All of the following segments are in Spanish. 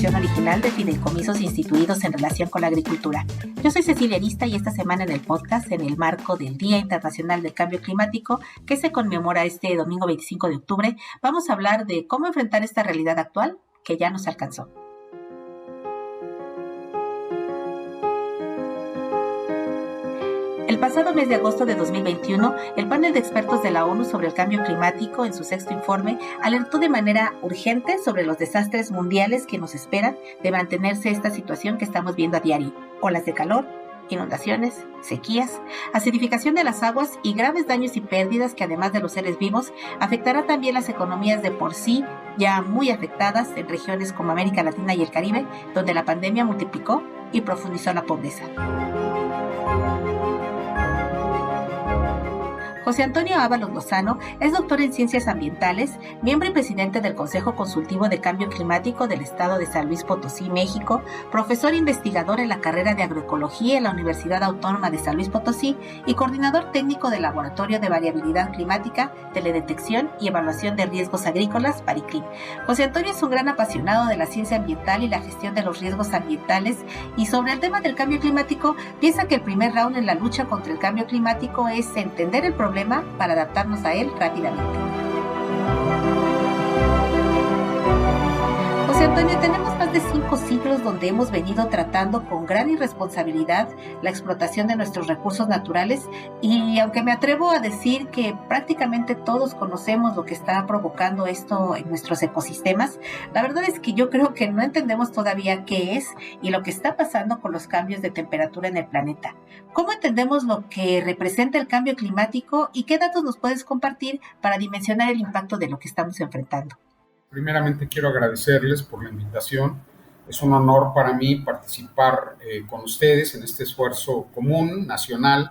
producción original de fideicomisos instituidos en relación con la agricultura. Yo soy Cecilia Arista y esta semana en el podcast, en el marco del Día Internacional del Cambio Climático, que se conmemora este domingo 25 de octubre, vamos a hablar de cómo enfrentar esta realidad actual que ya nos alcanzó. El pasado mes de agosto de 2021, el panel de expertos de la ONU sobre el cambio climático, en su sexto informe, alertó de manera urgente sobre los desastres mundiales que nos esperan de mantenerse esta situación que estamos viendo a diario: olas de calor, inundaciones, sequías, acidificación de las aguas y graves daños y pérdidas que, además de los seres vivos, afectará también las economías de por sí ya muy afectadas en regiones como América Latina y el Caribe, donde la pandemia multiplicó y profundizó la pobreza. José Antonio Ábalos Lozano es doctor en Ciencias Ambientales, miembro y presidente del Consejo Consultivo de Cambio Climático del Estado de San Luis Potosí, México, profesor investigador en la carrera de Agroecología en la Universidad Autónoma de San Luis Potosí y coordinador técnico del Laboratorio de Variabilidad Climática, Teledetección y Evaluación de Riesgos Agrícolas, Pariclim. José Antonio es un gran apasionado de la ciencia ambiental y la gestión de los riesgos ambientales, y sobre el tema del cambio climático piensa que el primer round en la lucha contra el cambio climático es entender el problema para adaptarnos a él rápidamente. José Antonio, tenemos más de 5 siglos donde hemos venido tratando con gran irresponsabilidad la explotación de nuestros recursos naturales, y aunque me atrevo a decir que prácticamente todos conocemos lo que está provocando esto en nuestros ecosistemas, la verdad es que yo creo que no entendemos todavía qué es y lo que está pasando con los cambios de temperatura en el planeta. ¿Cómo entendemos lo que representa el cambio climático y qué datos nos puedes compartir para dimensionar el impacto de lo que estamos enfrentando? Primeramente quiero agradecerles por la invitación. Es un honor para mí participar con ustedes en este esfuerzo común, nacional,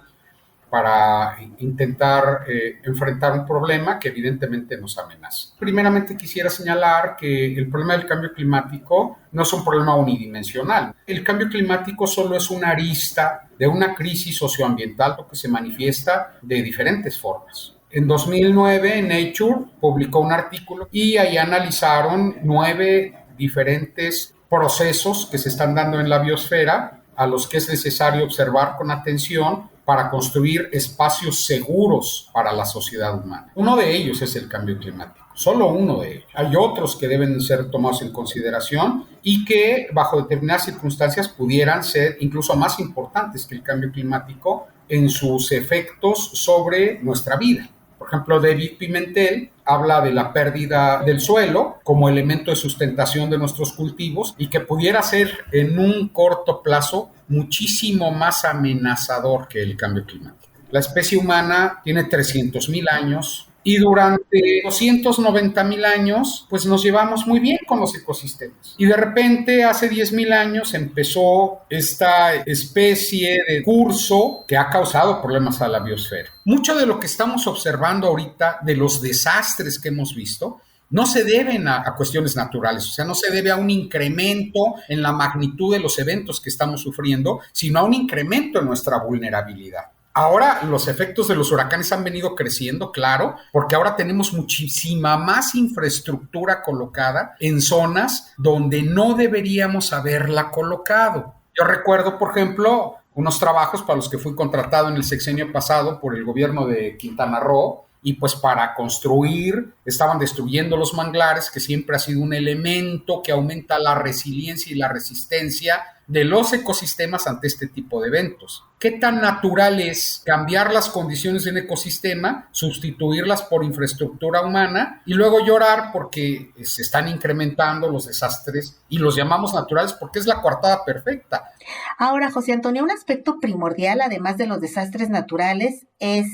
para intentar enfrentar un problema que evidentemente nos amenaza. Primeramente quisiera señalar que el problema del cambio climático no es un problema unidimensional. El cambio climático solo es una arista de una crisis socioambiental que se manifiesta de diferentes formas. En 2009, Nature publicó un artículo y ahí analizaron 9 diferentes procesos que se están dando en la biosfera, a los que es necesario observar con atención para construir espacios seguros para la sociedad humana. Uno de ellos es el cambio climático, solo uno de ellos. Hay otros que deben ser tomados en consideración y que bajo determinadas circunstancias pudieran ser incluso más importantes que el cambio climático en sus efectos sobre nuestra vida. Por ejemplo, David Pimentel habla de la pérdida del suelo como elemento de sustentación de nuestros cultivos y que pudiera ser en un corto plazo muchísimo más amenazador que el cambio climático. La especie humana tiene 300,000 años y durante 290,000 años pues nos llevamos muy bien con los ecosistemas. Y de repente hace 10,000 años empezó esta especie de curso que ha causado problemas a la biosfera. Mucho de lo que estamos observando ahorita, de los desastres que hemos visto, no se deben a cuestiones naturales, o sea, no se debe a un incremento en la magnitud de los eventos que estamos sufriendo, sino a un incremento en nuestra vulnerabilidad. Ahora los efectos de los huracanes han venido creciendo, claro, porque ahora tenemos muchísima más infraestructura colocada en zonas donde no deberíamos haberla colocado. Yo recuerdo, por ejemplo, unos trabajos para los que fui contratado en el sexenio pasado por el gobierno de Quintana Roo, y pues para construir estaban destruyendo los manglares, que siempre ha sido un elemento que aumenta la resiliencia y la resistencia de los ecosistemas ante este tipo de eventos. ¿Qué tan natural es cambiar las condiciones de un ecosistema, sustituirlas por infraestructura humana y luego llorar porque se están incrementando los desastres y los llamamos naturales porque es la coartada perfecta? Ahora, José Antonio, un aspecto primordial, además de los desastres naturales, es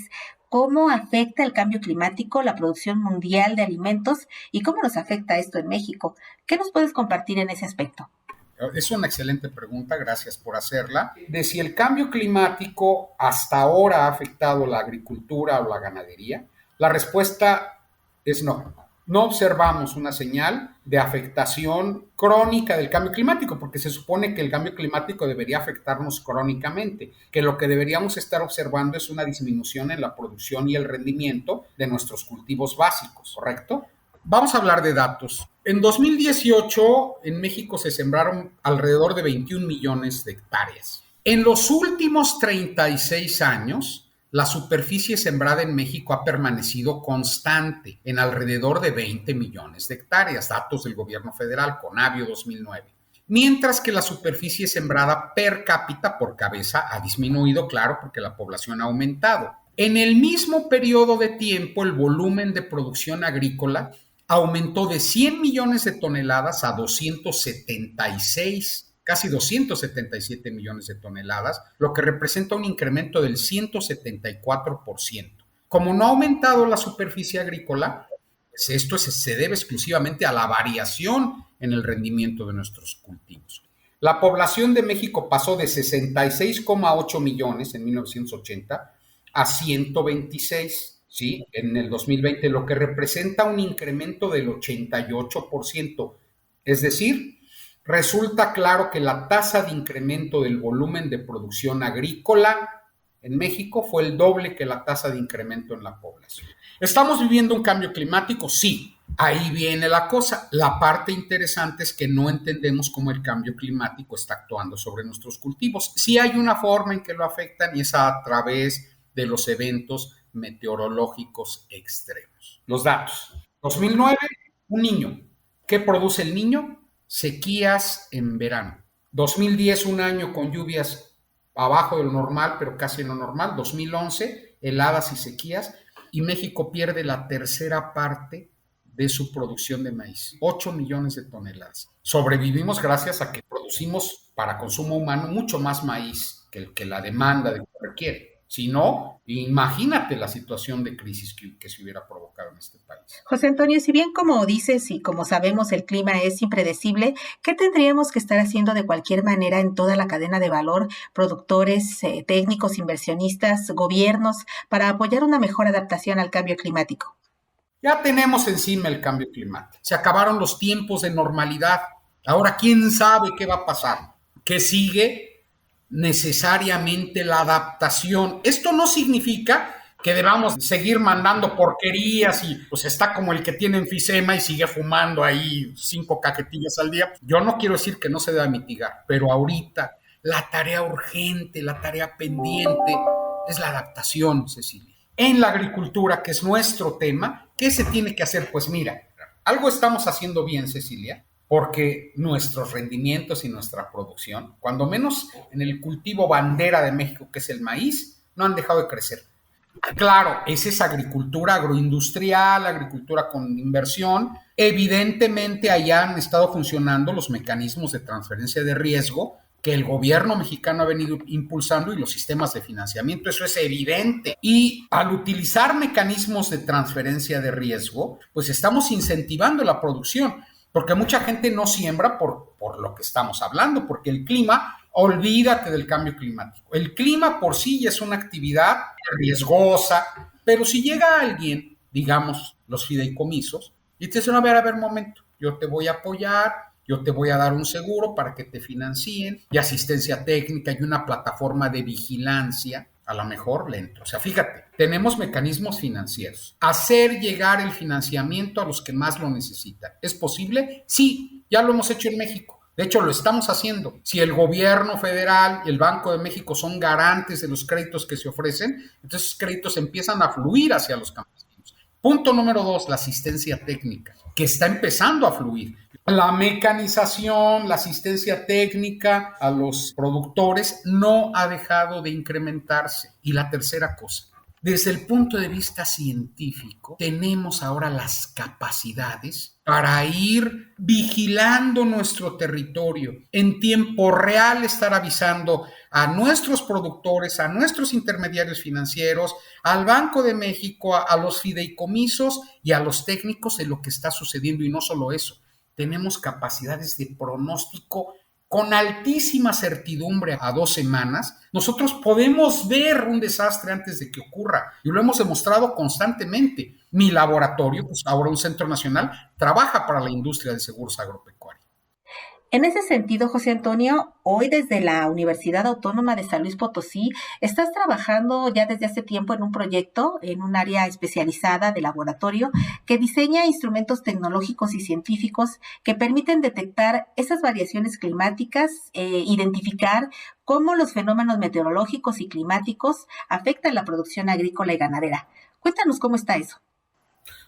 cómo afecta el cambio climático la producción mundial de alimentos y cómo nos afecta esto en México. ¿Qué nos puedes compartir en ese aspecto? Es una excelente pregunta, gracias por hacerla. De si el cambio climático hasta ahora ha afectado la agricultura o la ganadería, la respuesta es no. No observamos una señal de afectación crónica del cambio climático, porque se supone que el cambio climático debería afectarnos crónicamente, que lo que deberíamos estar observando es una disminución en la producción y el rendimiento de nuestros cultivos básicos, ¿correcto? Vamos a hablar de datos. En 2018 en México se sembraron alrededor de 21 millones de hectáreas. En los últimos 36 años, la superficie sembrada en México ha permanecido constante en alrededor de 20 millones de hectáreas, datos del gobierno federal, Conavio 2009. Mientras que la superficie sembrada per cápita por cabeza ha disminuido, claro, porque la población ha aumentado. En el mismo periodo de tiempo, el volumen de producción agrícola aumentó de 100 millones de toneladas a 276, casi 277 millones de toneladas, lo que representa un incremento del 174%. Como no ha aumentado la superficie agrícola, pues esto se debe exclusivamente a la variación en el rendimiento de nuestros cultivos. La población de México pasó de 66,8 millones en 1980 a 126, ¿sí? En el 2020, lo que representa un incremento del 88%. Es decir, resulta claro que la tasa de incremento del volumen de producción agrícola en México fue el doble que la tasa de incremento en la población. ¿Estamos viviendo un cambio climático? Sí. Ahí viene la cosa. La parte interesante es que no entendemos cómo el cambio climático está actuando sobre nuestros cultivos. Sí hay una forma en que lo afectan y es a través de los eventos meteorológicos extremos. Los datos. 2009, un niño. ¿Qué produce el niño? Sequías en verano. 2010, un año con lluvias abajo de lo normal, pero casi en lo normal. 2011, heladas y sequías. Y México pierde la tercera parte de su producción de maíz, 8 millones de toneladas. Sobrevivimos gracias a que producimos para consumo humano mucho más maíz que la demanda de que requiere. Si no, imagínate la situación de crisis que se hubiera provocado en este país. José Antonio, si bien como dices y como sabemos el clima es impredecible, ¿qué tendríamos que estar haciendo de cualquier manera en toda la cadena de valor, productores, técnicos, inversionistas, gobiernos, para apoyar una mejor adaptación al cambio climático? Ya tenemos encima el cambio climático. Se acabaron los tiempos de normalidad. Ahora, ¿quién sabe qué va a pasar? ¿Qué sigue? Necesariamente la adaptación. Esto no significa que debamos seguir mandando porquerías y pues está como el que tiene enfisema y sigue fumando ahí 5 cajetillas al día. Yo no quiero decir que no se deba mitigar, pero ahorita la tarea urgente, la tarea pendiente es la adaptación, Cecilia. En la agricultura, que es nuestro tema, ¿qué se tiene que hacer? Pues mira, algo estamos haciendo bien, Cecilia, porque nuestros rendimientos y nuestra producción, cuando menos en el cultivo bandera de México, que es el maíz, no han dejado de crecer. Claro, esa es agricultura agroindustrial, agricultura con inversión. Evidentemente, allá han estado funcionando los mecanismos de transferencia de riesgo que el gobierno mexicano ha venido impulsando y los sistemas de financiamiento, eso es evidente. Y al utilizar mecanismos de transferencia de riesgo, pues estamos incentivando la producción, porque mucha gente no siembra por lo que estamos hablando, porque el clima, olvídate del cambio climático. El clima por sí ya es una actividad riesgosa, pero si llega alguien, digamos, los fideicomisos, y te dicen, a ver, momento, yo te voy a apoyar, yo te voy a dar un seguro para que te financien y asistencia técnica y una plataforma de vigilancia, a lo mejor lento. O sea, fíjate, tenemos mecanismos financieros. Hacer llegar el financiamiento a los que más lo necesitan. ¿Es posible? Sí, ya lo hemos hecho en México. De hecho, lo estamos haciendo. Si el gobierno federal y el Banco de México son garantes de los créditos que se ofrecen, entonces esos créditos empiezan a fluir hacia los campesinos. Punto número 2, la asistencia técnica, que está empezando a fluir. La mecanización, la asistencia técnica a los productores no ha dejado de incrementarse. Y la tercera cosa, desde el punto de vista científico, tenemos ahora las capacidades para ir vigilando nuestro territorio en tiempo real, estar avisando a nuestros productores, a nuestros intermediarios financieros, al Banco de México, a los fideicomisos y a los técnicos de lo que está sucediendo. Y no solo eso, tenemos capacidades de pronóstico con altísima certidumbre a 2 semanas. Nosotros podemos ver un desastre antes de que ocurra y lo hemos demostrado constantemente. Mi laboratorio, pues ahora un centro nacional, trabaja para la industria de seguros agropecuarios. En ese sentido, José Antonio, hoy desde la Universidad Autónoma de San Luis Potosí, estás trabajando ya desde hace tiempo en un proyecto, en un área especializada de laboratorio, que diseña instrumentos tecnológicos y científicos que permiten detectar esas variaciones climáticas, identificar cómo los fenómenos meteorológicos y climáticos afectan la producción agrícola y ganadera. Cuéntanos cómo está eso.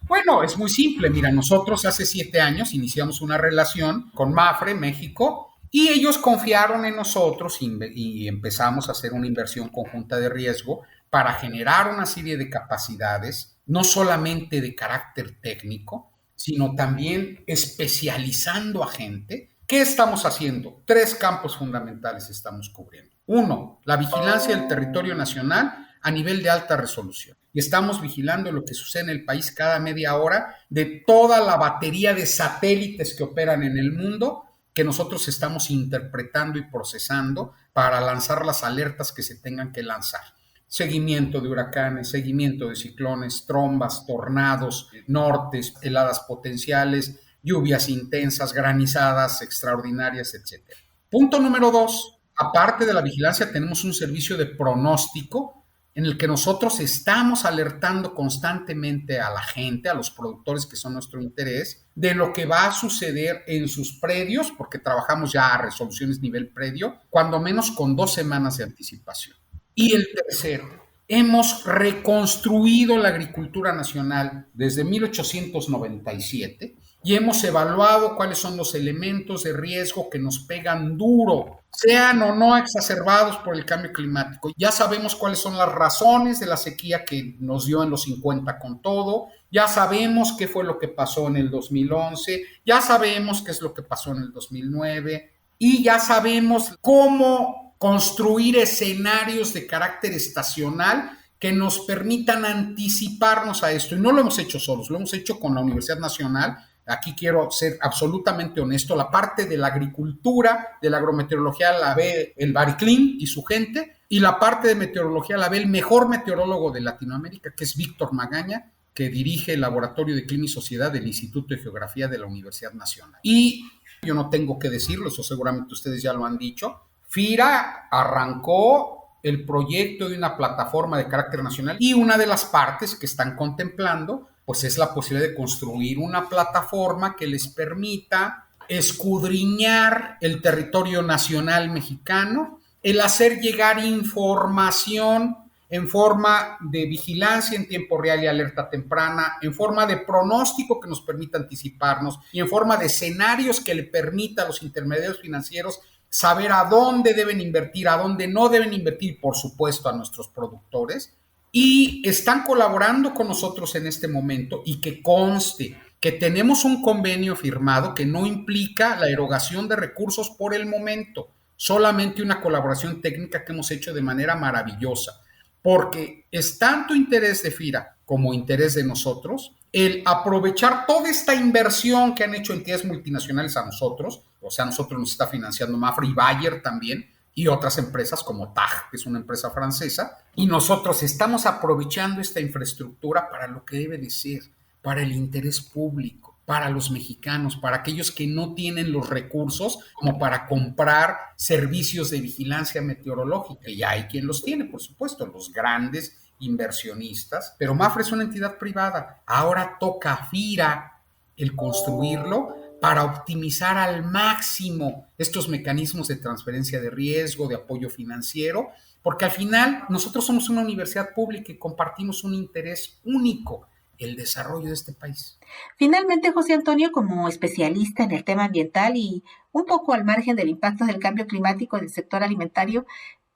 Bueno, es muy simple. Mira, nosotros hace 7 años iniciamos una relación con Mafre, México, y ellos confiaron en nosotros y empezamos a hacer una inversión conjunta de riesgo para generar una serie de capacidades, no solamente de carácter técnico, sino también especializando a gente. ¿Qué estamos haciendo? 3 campos fundamentales estamos cubriendo. Uno, la vigilancia del territorio nacional a nivel de alta resolución. Y estamos vigilando lo que sucede en el país cada media hora de toda la batería de satélites que operan en el mundo que nosotros estamos interpretando y procesando para lanzar las alertas que se tengan que lanzar. Seguimiento de huracanes, seguimiento de ciclones, trombas, tornados, nortes, heladas potenciales, lluvias intensas, granizadas extraordinarias, etcétera. Punto número 2, aparte de la vigilancia, tenemos un servicio de pronóstico en el que nosotros estamos alertando constantemente a la gente, a los productores que son nuestro interés, de lo que va a suceder en sus predios, porque trabajamos ya a resoluciones nivel predio, cuando menos con 2 semanas de anticipación. Y el tercero, hemos reconstruido la agricultura nacional desde 1897 y hemos evaluado cuáles son los elementos de riesgo que nos pegan duro, sean o no exacerbados por el cambio climático. Ya sabemos cuáles son las razones de la sequía que nos dio en los 50 con todo, ya sabemos qué fue lo que pasó en el 2011, ya sabemos qué es lo que pasó en el 2009 y ya sabemos cómo construir escenarios de carácter estacional que nos permitan anticiparnos a esto. Y no lo hemos hecho solos, lo hemos hecho con la Universidad Nacional. Aquí quiero ser absolutamente honesto, la parte de la agricultura, de la agrometeorología la ve el Bariclim y su gente, y la parte de meteorología la ve el mejor meteorólogo de Latinoamérica, que es Víctor Magaña, que dirige el Laboratorio de Clima y Sociedad del Instituto de Geografía de la Universidad Nacional. Y yo no tengo que decirlo, eso seguramente ustedes ya lo han dicho, FIRA arrancó el proyecto de una plataforma de carácter nacional y una de las partes que están contemplando pues es la posibilidad de construir una plataforma que les permita escudriñar el territorio nacional mexicano, el hacer llegar información en forma de vigilancia en tiempo real y alerta temprana, en forma de pronóstico que nos permita anticiparnos y en forma de escenarios que le permita a los intermediarios financieros saber a dónde deben invertir, a dónde no deben invertir, por supuesto, a nuestros productores. Y están colaborando con nosotros en este momento y que conste que tenemos un convenio firmado que no implica la erogación de recursos por el momento, solamente una colaboración técnica que hemos hecho de manera maravillosa, porque es tanto interés de FIRA como interés de nosotros el aprovechar toda esta inversión que han hecho entidades multinacionales a nosotros, o sea, a nosotros nos está financiando Mafre y Bayer también, y otras empresas como TAG, que es una empresa francesa, y nosotros estamos aprovechando esta infraestructura para lo que debe de ser, para el interés público, para los mexicanos, para aquellos que no tienen los recursos como para comprar servicios de vigilancia meteorológica, y hay quien los tiene, por supuesto, los grandes inversionistas, pero Mafre es una entidad privada, ahora toca a FIRA el construirlo para optimizar al máximo estos mecanismos de transferencia de riesgo, de apoyo financiero, porque al final nosotros somos una universidad pública y compartimos un interés único, el desarrollo de este país. Finalmente, José Antonio, como especialista en el tema ambiental y un poco al margen del impacto del cambio climático en el sector alimentario,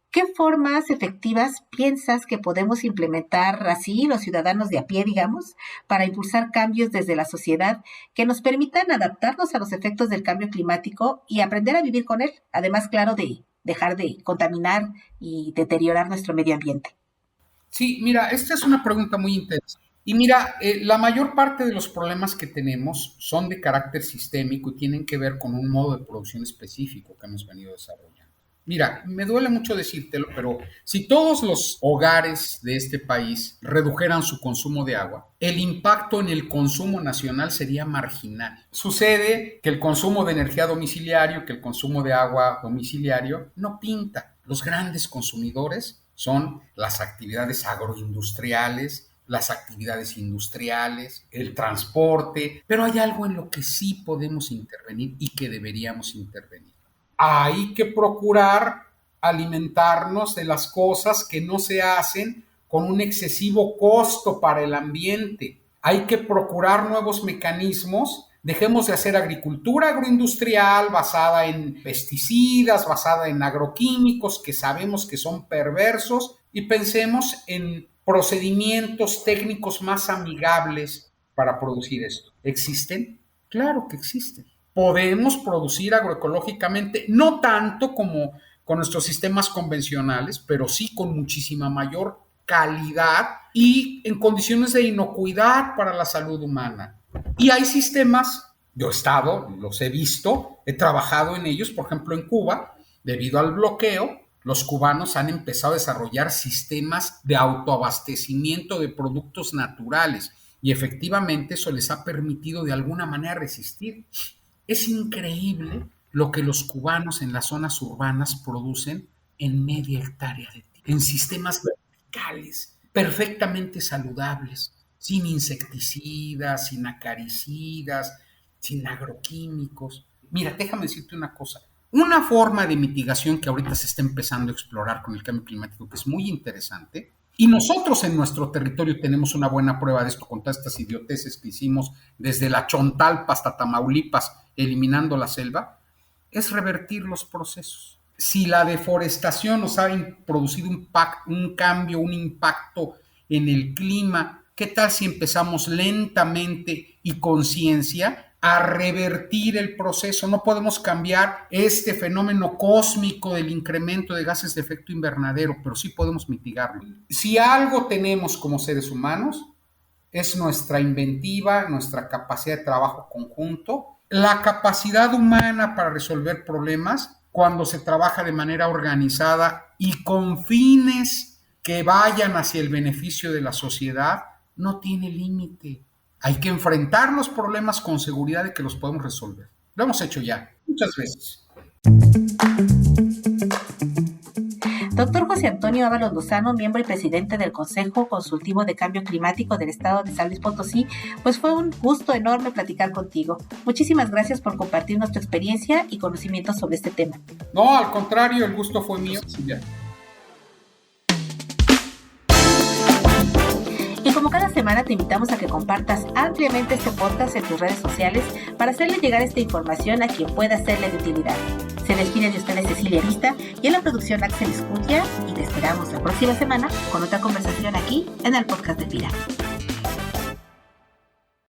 ¿qué formas efectivas piensas que podemos implementar así los ciudadanos de a pie, digamos, para impulsar cambios desde la sociedad que nos permitan adaptarnos a los efectos del cambio climático y aprender a vivir con él? Además, claro, de dejar de contaminar y deteriorar nuestro medio ambiente. Sí, mira, esta es una pregunta muy interesante. Y mira, la mayor parte de los problemas que tenemos son de carácter sistémico y tienen que ver con un modo de producción específico que hemos venido desarrollando. Mira, me duele mucho decírtelo, pero si todos los hogares de este país redujeran su consumo de agua, el impacto en el consumo nacional sería marginal. Sucede que el consumo de energía domiciliario, que el consumo de agua domiciliario, no pinta. Los grandes consumidores son las actividades agroindustriales, las actividades industriales, el transporte, pero hay algo en lo que sí podemos intervenir y que deberíamos intervenir. Hay que procurar alimentarnos de las cosas que no se hacen con un excesivo costo para el ambiente. Hay que procurar nuevos mecanismos. Dejemos de hacer agricultura agroindustrial basada en pesticidas, basada en agroquímicos que sabemos que son perversos, y pensemos en procedimientos técnicos más amigables para producir esto. ¿Existen? Claro que existen. Podemos producir agroecológicamente, no tanto como con nuestros sistemas convencionales, pero sí con muchísima mayor calidad y en condiciones de inocuidad para la salud humana. Y hay sistemas, yo he estado, los he visto, he trabajado en ellos, por ejemplo en Cuba, debido al bloqueo, los cubanos han empezado a desarrollar sistemas de autoabastecimiento de productos naturales y efectivamente eso les ha permitido de alguna manera resistir. Es increíble lo que los cubanos en las zonas urbanas producen en media hectárea de tierra, en sistemas verticales, perfectamente saludables, sin insecticidas, sin acaricidas, sin agroquímicos. Mira, déjame decirte una cosa. Una forma de mitigación que ahorita se está empezando a explorar con el cambio climático, que es muy interesante, y nosotros en nuestro territorio tenemos una buena prueba de esto con todas estas idioteces que hicimos desde la Chontalpa hasta Tamaulipas, eliminando la selva, es revertir los procesos. Si la deforestación nos ha producido un cambio, un impacto en el clima, ¿qué tal si empezamos lentamente y con ciencia a revertir el proceso? No podemos cambiar este fenómeno cósmico del incremento de gases de efecto invernadero, pero sí podemos mitigarlo. Si algo tenemos como seres humanos, es nuestra inventiva, nuestra capacidad de trabajo conjunto, la capacidad humana para resolver problemas cuando se trabaja de manera organizada y con fines que vayan hacia el beneficio de la sociedad, no tiene límite. Hay que enfrentar los problemas con seguridad de que los podemos resolver. Lo hemos hecho ya, muchas veces. Doctor José Antonio Ábalos Lozano, miembro y presidente del Consejo Consultivo de Cambio Climático del Estado de San Luis Potosí, pues fue un gusto enorme platicar contigo. Muchísimas gracias por compartirnos tu experiencia y conocimientos sobre este tema. No, al contrario, el gusto fue mío. Silvia. Y como cada semana te invitamos a que compartas ampliamente este podcast en tus redes sociales para hacerle llegar esta información a quien pueda serle de utilidad. Se despide de ustedes Cecilia Vista y en la producción Axel Escutia, y te esperamos la próxima semana con otra conversación aquí en el podcast de Pira.